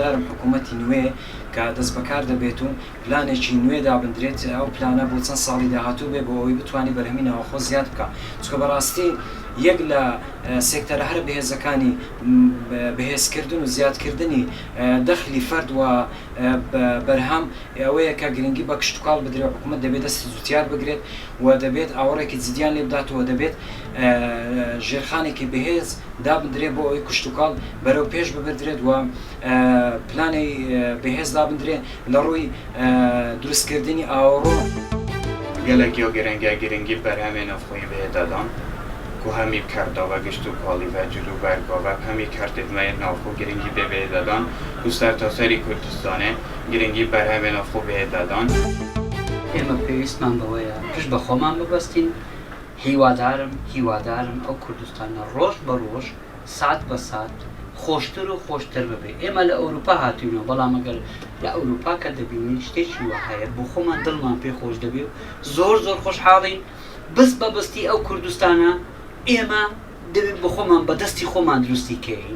هیوادارم حکوومەتی نوێ کە دەست بەکار دەبێت و پلانێکی نوێ دابدرێت ئەو پلانە بۆ چەند ساڵی داهاتوو بێ بۆ ئەوەی بتوانانی بەرهەمی ناوخۆ زیاد بکە چکە بەڕاستی یەک لە سێکتەرە هەرە بەهێزەکانی بەهێزکردن و زیادکردنی دەخلی فەرد و بەرهەم ئەوەیە کە گرنگی بە کشتتوکاڵ بدرێت حکوومەت دەبێت دەستی زووتیار بگرێت و دەبێت ئاوەڕێکی جدیان لێ بداتەوە دەبێت ژێرخانێکی بەهێز دابدرێت بۆ ئەوەی کشتتوکاڵ بەرەو پێش ببدرێت و پلانی بەهێز دابدرێت لە ڕووی دروستکردنی ئاوەڕۆ gelek yo girengi berhemê navxweyî bêhêdadan ku hemî kerdava gişt û kalî ve cilû bergava hemî kertêdmeyên navxwe giringî bê bêhêdadan ku sertaserî Kurdistanê giringî berhemê navxwe bêhêdadan. ئێمە پێویستمان بەوەیە پشت بە خۆمان ببەستین هیوادارم ئەو کوردستانە ڕۆژ بە ڕۆژ سات بە سات خۆشتر و خۆشتر ببێ ئێمە لە ئەوروپا هاتوینەوە بەڵام ئەگەر لە ئەوروپا کە دەبینین شتێکی وە هەیە بۆ خۆمان دڵمان پێ خۆش دەبێ و زۆر خۆشحاڵین بست بەبستی ئەو کوردستانە ئێمە دەبێت بە خۆمان بەدەستی خۆمان دروستی کەین